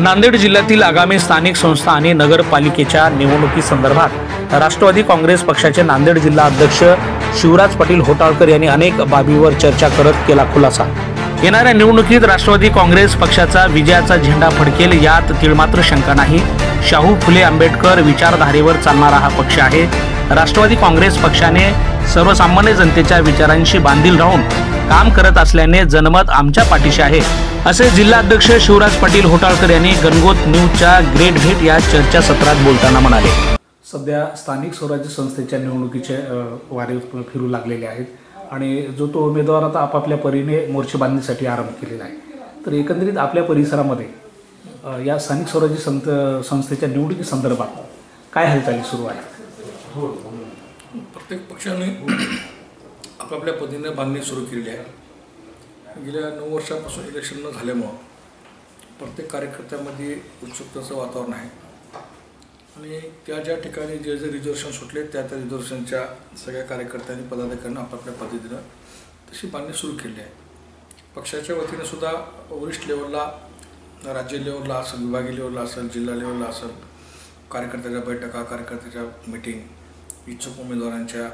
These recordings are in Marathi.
नांदेड जिल्ह्यातील आगामी स्थानिक संस्था आणि नगरपालिकेच्या निवडणुकीसंदर्भात राष्ट्रवादी काँग्रेस पक्षाचे नांदेड जिल्हा अध्यक्ष शिवराज पाटील होटाळकर यांनी अनेक बाबीवर चर्चा करत केला खुलासा। येणाऱ्या निवडणुकीत राष्ट्रवादी काँग्रेस पक्षाचा विजयाचा झेंडा फडकेल यात तिळमात्र शंका नाही। शाहू फुले आंबेडकर विचारधारेवर चालणारा हा पक्ष आहे। राष्ट्रवादी काँग्रेस पक्षाने सर्वसामान्य जनतेच्या विचारांशी बांधील राहून काम करत असल्याने जनमत आमच्या पाठीशी आहे, असे जिल्हाध्यक्ष शिवराज पाटील होटाळकर यांनी गणगोत न्यूजच्या ग्रेट भेट या चर्चासत्रात बोलताना म्हणाले। सध्या स्थानिक स्वराज्य संस्थेच्या निवडणुकीचे वारे फिरू लागलेले आहेत आणि जो तो उमेदवार आता आपापल्या परीने मोर्चे बांधण्यासाठी आरंभ केलेला आहे। तर एकंदरीत आपल्या परिसरामध्ये या स्थानिक स्वराज्य संस्थेच्या निवडणुकीसंदर्भात काय हालचाली सुरू आहेत? प्रत्येक पक्षाने आपापल्या पद्धतीने बांधणी सुरू केलेली आहे। गेल्या 9 वर्षापासून इलेक्शन न झाल्यामुळं प्रत्येक कार्यकर्त्यामध्ये उत्सुकतेचं वातावरण आहे आणि त्या ज्या ठिकाणी जे रिझर्वेशन सुटले त्या रिझर्वेशनच्या सगळ्या कार्यकर्त्यांनी पदाधिकाऱ्यांनी आपापल्या पद्धतीनं तशी बांधणी सुरू केली आहे। पक्षाच्या वतीने सुद्धा वरिष्ठ लेवलला, राज्य लेवलला असेल, विभागीय लेवलला असेल, जिल्हा लेवलला असेल, कार्यकर्त्याच्या बैठका, कार्यकर्त्याच्या मीटिंग, इच्छुक उमेदवारांच्या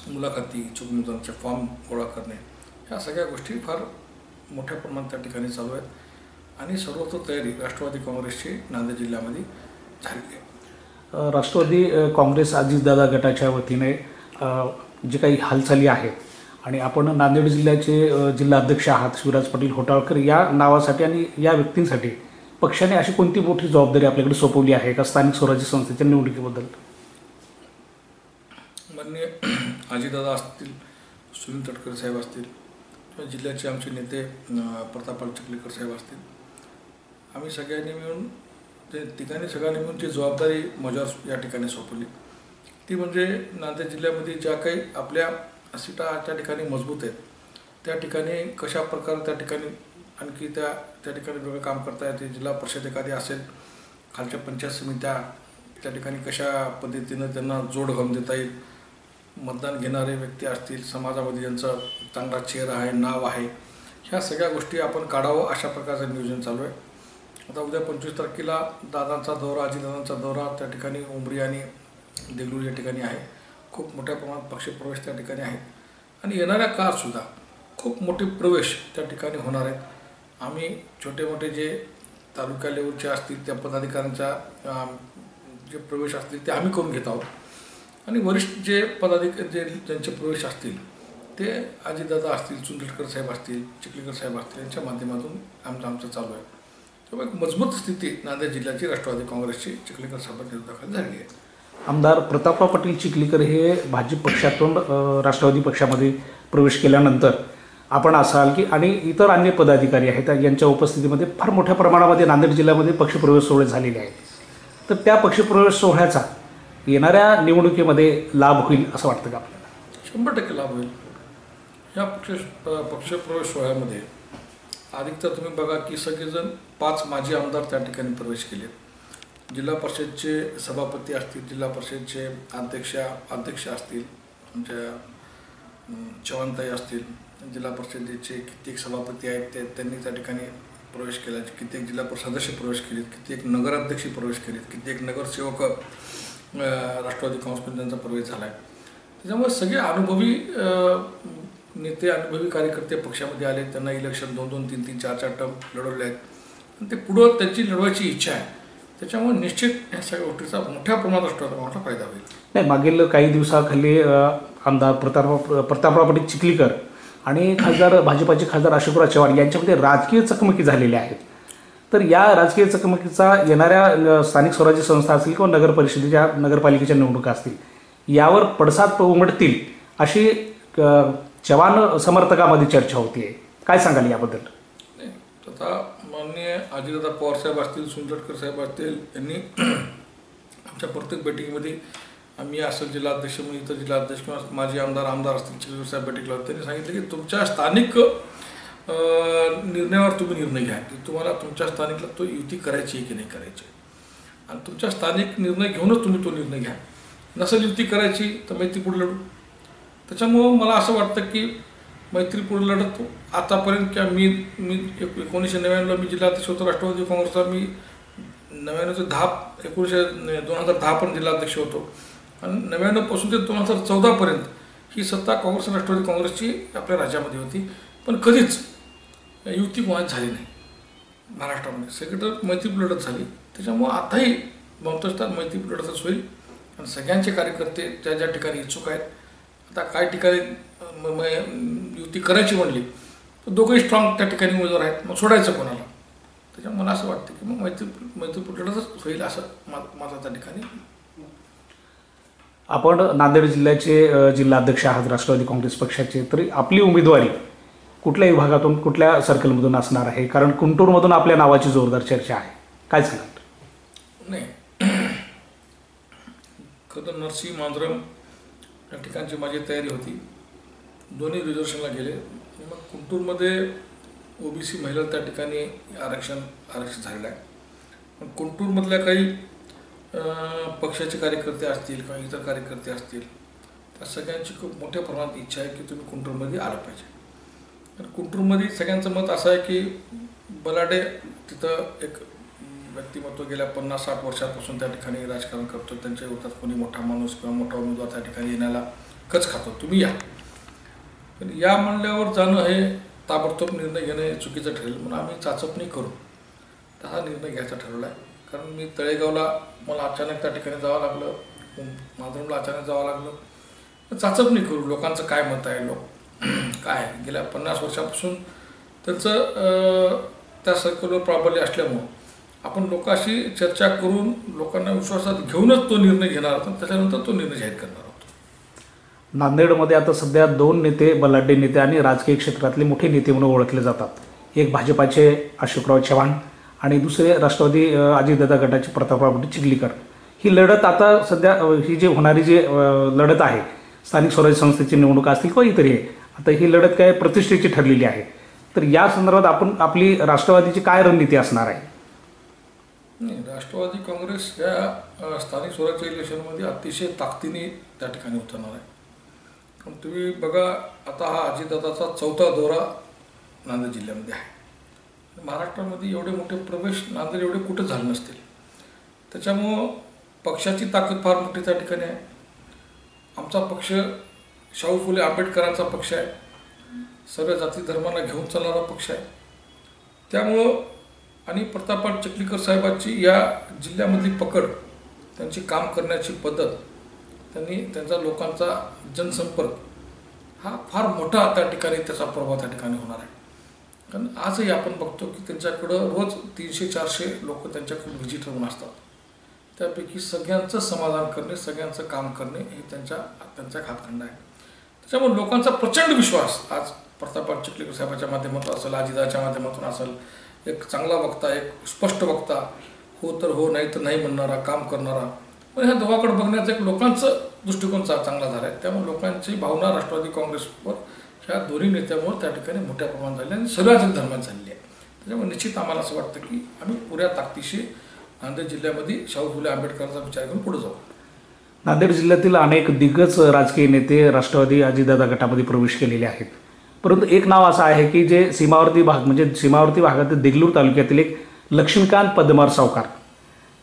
मुलाखती, इच्छुक उमेदवारांचे फॉर्म गोळा करणे, ह्या सगळ्या गोष्टी फार मोठ्या प्रमाणात त्या ठिकाणी चालू आहेत आणि सर्वत्र तयारी राष्ट्रवादी काँग्रेसची नांदेड जिल्ह्यामध्ये झालेली आहे। राष्ट्रवादी काँग्रेस अजितदादा गटाच्या वतीने जे काही हालचाली आहेत आणि आपण नांदेड जिल्ह्याचे जिल्हा अध्यक्ष आहात शिवराज पाटील होटाळकर या नावासाठी आणि या व्यक्तींसाठी पक्षाने अशी कोणती मोठी जबाबदारी आपल्याकडे सोपवली आहे का स्थानिक स्वराज्य संस्थेच्या निवडणुकीबद्दल? माननीय अजितदादा असतील, सुनील तटकरे साहेब असतील, जिल्ह्याचे आमचे नेते प्रतापराव चिखलीकर साहेब असतील, आम्ही सगळ्यांनी मिळून सगळ्यांनी मिळून जी जबाबदारी माझ्यावर या ठिकाणी सोपवली ती म्हणजे नांदेड जिल्ह्यामध्ये ज्या काही आपल्या सीटा त्या ठिकाणी मजबूत आहेत त्या ठिकाणी कशा प्रकारे त्या ठिकाणी आणखी त्या ठिकाणी वेगळं काम करता येते। जिल्हा परिषद एखादी असेल, खालच्या पंचायत समित्या त्या ठिकाणी कशा पद्धतीनं त्यांना जोड घालून देता येईल, मतदान घेणारे व्यक्ती असतील, समाजामध्ये ज्यांचा चांगला चेहरा आहे, नाव आहे, ह्या सगळ्या गोष्टी आपण काढावं अशा प्रकारचं नियोजन चालू आहे। आता उद्या 25 तारखेला दादांचा दौरा, अजितदादांचा दौरा त्या ठिकाणी उमरी आणि देगलूर या ठिकाणी आहे। खूप मोठ्या प्रमाणात पक्षप्रवेश त्या ठिकाणी आहेत आणि येणाऱ्या काळातसुद्धा खूप मोठे प्रवेश त्या ठिकाणी होणार आहेत। आम्ही छोटे मोठे जे तालुका लेवलचे असतील त्या पदाधिकाऱ्यांच्या जे प्रवेश असतील ते आम्ही करून घेत आहोत आणि वरिष्ठ जे ज्यांचे प्रवेश असतील ते अजितदादा असतील, सुनील साहेब असतील, चिखलीकर साहेब असतील यांच्या माध्यमातून आमचं चालू आहे। त्यामुळे एक मजबूत स्थिती नांदेड जिल्ह्याची राष्ट्रवादी काँग्रेसची चिखलीकर साहेबांच्या नेतृत्वाखाली झालेली आहे। आमदार प्रतापराव पाटील चिखलीकर हे भाजप पक्षातून राष्ट्रवादी पक्षामध्ये प्रवेश केल्यानंतर आपण असाल की आणि इतर अन्य पदाधिकारी आहेत यांच्या उपस्थितीमध्ये फार मोठ्या प्रमाणामध्ये नांदेड जिल्ह्यामध्ये पक्षप्रवेश सोहळे झालेले आहेत। तर त्या पक्षप्रवेश सोहळ्याचा येणाऱ्या निवडणुकीमध्ये लाभ होईल असं वाटतं का आपल्याला? 100% लाभ होईल। या पक्षप्रवेश सोहळ्यामध्ये अधिकतर तुम्ही बघा की सगळेजण 5 माजी आमदार त्या ठिकाणी प्रवेश केले। जिल्हा परिषदचे सभापती असतील, जिल्हा परिषदचे अध्यक्ष असतील, आमच्या चव्हाणताई असतील, जिल्हा परिषदेचे कित्येक सभापती आहेत त्यांनी त्या ठिकाणी प्रवेश केला, कित्येक जिल्हा परिषद सदस्य प्रवेश केलेत, कित्येक नगराध्यक्ष प्रवेश केलेत, कित्येक नगरसेवक राष्ट्रवादी काँग्रेसमध्ये त्यांचा प्रवेश झाला आहे। त्याच्यामुळे सगळे अनुभवी नेते, अनुभवी कार्यकर्ते पक्षामध्ये आले, त्यांना इलेक्शन 2-2, 3-3, 4-4 टर्म लढवले आहेत आणि ते पुढं त्यांची लढवायची इच्छा आहे। त्याच्यामुळे निश्चित या सगळ्या गोष्टीचा मोठ्या प्रमाणात राष्ट्रवादी मोठा फायदा होईल। नाही, मागील काही दिवसाखाली आमदार प्रतापराव पाटील चिखलीकर आणि भाजपाचे खासदार अशोकराव चव्हाण यांच्यामध्ये राजकीय चकमकी झालेल्या आहेत। तर या राजकीय चकमकीचा येणाऱ्या स्थानिक स्वराज्य संस्था असतील किंवा नगरपालिकेच्या निवडणुका असतील यावर पडसाद उमटतील अशी चव्हाण समर्थकामध्ये चर्चा होतीये, काय सांगाल याबद्दल? आता माननीय अजितदादा पवार साहेब असतील, सुनील तटकरे साहेब असतील, यांनी आमच्या प्रत्येक बैठकीमध्ये आम्ही असेल जिल्हाध्यक्ष म्हणून इतर जिल्हाध्यक्ष किंवा माझे आमदार असतील, चिखलीकर साहेब बैठकीला त्यांनी सांगितलं की तुमच्या स्थानिक निर्णयावर तुम्ही निर्णय घ्या की तुम्हाला तुमच्या स्थानिकला तो युती करायची आहे की नाही करायची आणि तुमच्या स्थानिक निर्णय घेऊनच तुम्ही तो निर्णय घ्या। नसेल युती करायची तर माहिती पुढे लढू। त्याच्यामुळं मला असं वाटतं की मैत्रीपूर्ण लढत आतापर्यंत किंवा मी 1999ला मी जिल्हाध्यक्ष होतो राष्ट्रवादी काँग्रेसचा. मी 2010 पण जिल्हाध्यक्ष होतो आणि 99 ते 2014पर्यंत ही सत्ता काँग्रेस राष्ट्रवादी काँग्रेसची आपल्या राज्यामध्ये होती. पण कधीच युती कोणाच झाली नाही महाराष्ट्रामध्ये. सगळीकडे मैत्रीपूर्ण लढत झाली. त्याच्यामुळं आताही बहुतांश मैत्रीपूर्ण लढतच होईल आणि सगळ्यांचे कार्यकर्ते ज्या ज्या ठिकाणी इच्छुक आहेत. आता काय ठिकाणी युती करायची म्हणली तर दोघंही स्ट्रॉंग त्या ठिकाणी उमेदवार आहेत. मग सोडायचं कोणाला? त्याच्यामुळे मला असं वाटतं की मग मैत्रीपूर्ण लढतच होईल असं माझा त्या ठिकाणी. आपण नांदेड जिल्ह्याचे जिल्हाध्यक्ष आहात राष्ट्रवादी काँग्रेस पक्षाचे, तरी आपली उमेदवारी कुठल्या विभागातून कुठल्या सर्कलमधून असणार आहे? कारण कुंटूरमधून आपल्या नावाची जोरदार चर्चा आहे, काय सांगाल? नाही, खरं नरसी मांजरम या ठिकाणची माझी तयारी होती. दोन्ही रिझर्वेशनला गेले. मग कुंटूरमध्ये ओबीसी महिला त्या ठिकाणी आरक्षण झालेलं आहे. पण कुंटूरमधल्या काही पक्षाचे कार्यकर्ते असतील किंवा इतर कार्यकर्ते असतील त्या सगळ्यांची खूप मोठ्या प्रमाणात इच्छा आहे की तुम्ही कुंटूरमध्ये आलं पाहिजे. कारण कुंटूरमध्ये सगळ्यांचं मत असं आहे की बलाडे तिथं एक व्यक्तिमत्व गेल्या 50-60 वर्षापासून त्या ठिकाणी राजकारण करतो. त्यांच्या विरोधात कोणी मोठा माणूस किंवा मोठा उमेदवार त्या ठिकाणी येण्याला कच खातो, तुम्ही या. पण या म्हणल्यावर जाणं हे ताबडतोब निर्णय घेणं हे चुकीचं ठरेल म्हणून आम्ही चाचपणी करू तर हा निर्णय घ्यायचा ठरवला आहे. कारण मी तळेगावला मला अचानक त्या ठिकाणी जावं लागलं, माधवला अचानक जावं लागलं. चाचपणी करू लोकांचं काय मत आहे, लोक काय गेल्या 50 वर्षापासून त्यांचं त्या सर्कलवर प्राबल्य असल्यामुळं आपण लोकांशी चर्चा करून लोकांना विश्वासात घेऊनच तो निर्णय घेणार आहोत. त्याच्यानंतर तो निर्णय जाहीर करणार आहोत. नांदेडमध्ये आता सध्या 2 नेते, बलाढ्य नेते आणि राजकीय क्षेत्रातले मोठे नेते म्हणून ओळखले जातात. एक भाजपाचे अशोकराव चव्हाण आणि दुसरे राष्ट्रवादी अजितदादा गटाचे प्रतापराव चिखलीकर. ही लढत आता सध्या ही जी होणारी जी लढत आहे स्थानिक स्वराज्य संस्थेची निवडणूक असतील किंवा इतरही आहे, आता ही लढत काय प्रतिष्ठेची ठरलेली आहे. तर या संदर्भात आपली राष्ट्रवादीची काय रणनीती असणार आहे? नाही, राष्ट्रवादी काँग्रेस या स्थानिक स्वराज्य इलेक्शनमध्ये अतिशय ताकदीने त्या ठिकाणी उतरणार आहे. पण तुम्ही बघा, आता हा अजितदादाचा 4था दौरा नांदेड जिल्ह्यामध्ये आहे. महाराष्ट्रामध्ये एवढे मोठे प्रवेश नांदेड एवढे कुठं झाले नसतील. त्याच्यामुळं पक्षाची ताकद फार मोठी त्या ठिकाणी आहे. आमचा पक्ष शाहू फुले आंबेडकरांचा पक्ष आहे. सर्व जाती धर्मांना घेऊन चालणारा पक्ष आहे. त्यामुळं आणि प्रतापराव चिखलीकर साहेबांची या जिल्ह्यामधली पकड, त्यांची काम करण्याची पद्धत, त्यांचा लोकांचा जनसंपर्क हा फार मोठा त्या ठिकाणी त्याचा प्रभाव त्या ठिकाणी होणार आहे. कारण आजही आपण बघतो की त्यांच्याकडं रोज 300-400 लोक त्यांच्याकडून व्हिजिट होऊन असतात. त्यापैकी सगळ्यांचं समाधान करणे, सगळ्यांचं काम करणे हे त्यांच्या हातखंड आहे. त्याच्यामुळे लोकांचा प्रचंड विश्वास आज प्रतापराव चिखलीकर साहेबांच्या माध्यमातून असेल, अजितदाच्या माध्यमातून असेल, एक चांगला वक्ता, एक स्पष्ट वक्ता, हो तर हो, नाही तर नाही म्हणणारा, काम करणारा. पण ह्या दोघांकडे बघण्याचा एक लोकांचं दृष्टिकोन चांगला झाला आहे. त्यामुळे लोकांची भावना राष्ट्रवादी काँग्रेसवर ह्या दोन्ही नेत्यामुळे त्या ठिकाणी मोठ्या प्रमाणात झाली आणि सर्व धर्मात झालेली आहे. त्याच्यामुळे निश्चित आम्हाला असं वाटतं की आम्ही पुऱ्या ताकदीशी नांदेड जिल्ह्यामध्ये शाहू फुले आंबेडकरांचा विचार करून पुढे जाऊ. नांदेड जिल्ह्यातील अनेक दिग्गज राजकीय नेते राष्ट्रवादी अजितदादा गटामध्ये प्रवेश केलेले आहेत. परंतु एक नाव असं आहे की जे सीमावर्ती भागातील देगलूर तालुक्यातील एक लक्ष्मीकांत पद्मार सावकार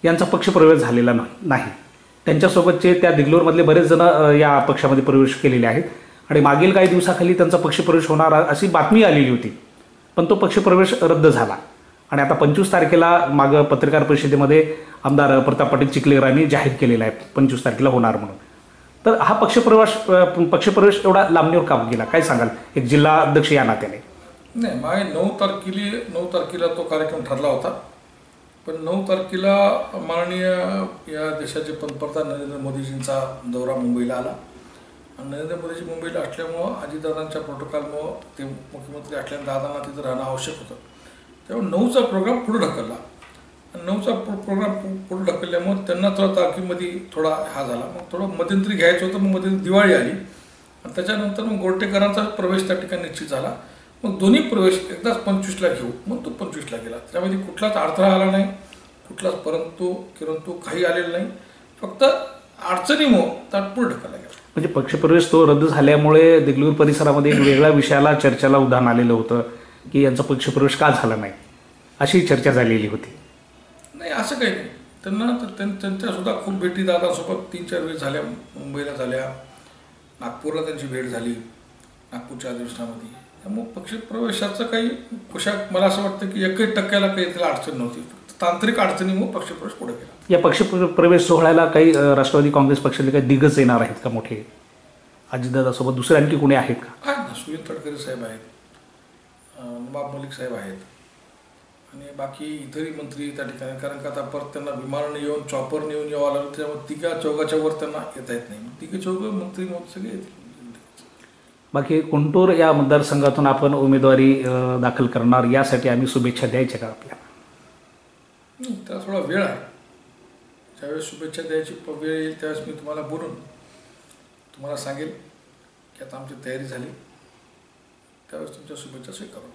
यांचा पक्षप्रवेश झालेला नाही. त्यांच्यासोबतचे त्या देगलूरमधले बरेच जण या पक्षामध्ये प्रवेश केलेले आहेत आणि मागील काही दिवसाखाली त्यांचा पक्षप्रवेश होणार अशी बातमी आलेली होती. पण तो पक्षप्रवेश रद्द झाला आणि आता 25 तारखेला मागं पत्रकार परिषदेमध्ये आमदार प्रताप पाटील चिखलीकरांनी जाहीर केलेला आहे 25 तारखेला होणार म्हणून. तर हा पक्षप्रवेश एवढा लांबणीवर का गेला, काय सांगाल एक जिल्हा अध्यक्ष या नात्याने? नाही, 9 तारखेला तो कार्यक्रम ठरला होता. पण 9 तारखेला माननीय या देशाचे पंतप्रधान नरेंद्र मोदीजींचा दौरा मुंबईला आला आणि नरेंद्र मोदीजी मुंबईला असल्यामुळं अजितदादांच्या प्रोटोकॉलमुळं ते मुख्यमंत्री असल्याने दादांना तिथं राहणं आवश्यक होतं. त्यामुळे 9चा प्रोग्राम पुढे ढकलला आणि 9चा प्रोग्राम पुढे ढकलल्यामुळं त्यांना थोडा तारखेमध्ये थोडा हा झाला. मग थोडं मध्यंतरी घ्यायचं होतं. मग मध्यंतरी दिवाळी आली आणि त्याच्यानंतर मग गोरटेकरांचा प्रवेश त्या ठिकाणी निश्चित झाला. मग दोन्ही प्रवेश एकदाच 25ला घेऊ, मग तो 25ला गेला. त्यामध्ये कुठलाच अडथळा आला नाही, कुठलाच किरंतु काही आलेलं नाही. फक्त अडचणीमुळे तात्पुरतं ढकलला गेला. म्हणजे पक्षप्रवेश तो रद्द झाल्यामुळे देगलूर परिसरामध्ये एक वेगळ्या विषयाला चर्चेला उधाण आलेलं होतं की यांचा पक्षप्रवेश का झाला नाही, अशी चर्चा झालेली होती. नाही असं काही नाही. त्यांना तर त्यांच्यासुद्धा खूप भेटी दादासोबत 3-4 वेळेस झाल्या, मुंबईला झाल्या, नागपूरला त्यांची भेट झाली नागपूरच्या अधिवेशनामध्ये. त्यामुळे पक्षप्रवेशाचं काही मला असं वाटतं की 1% काही त्याला अडचण नव्हती. तांत्रिक अडचणीमुळे पक्षप्रवेश पुढे गेला. या पक्षप्रवेश सोहळ्याला काही राष्ट्रवादी काँग्रेस पक्षातले काही दिग्गज येणार आहेत का मोठे? अजितदादासोबत दुसरे आणखी कोणी आहेत का? आहेत ना, सुनील तटकरे साहेब आहेत, नवाब मलिक साहेब आहेत आणि बाकी इतरही मंत्री त्या ठिकाणी. कारण का आता परत त्यांना विमानाने येऊन चॉपरने येऊन यावं लागलं, त्यामुळे 3-4 वर त्यांना येता येत नाही. 3-4 मंत्री सगळे येतील. बाकी कुंटूर या मतदारसंघातून आपण उमेदवारी दाखल करणार, यासाठी आम्ही शुभेच्छा द्यायच्या का आपल्याला? त्याला थोडा वेळ आहे. ज्यावेळेस शुभेच्छा द्यायची वेळ येईल त्यावेळेस मी तुम्हाला बोलून तुम्हाला सांगेल की आता आमची तयारी झाली, त्यावेळेस तुमच्या शुभेच्छा स्वीकारू.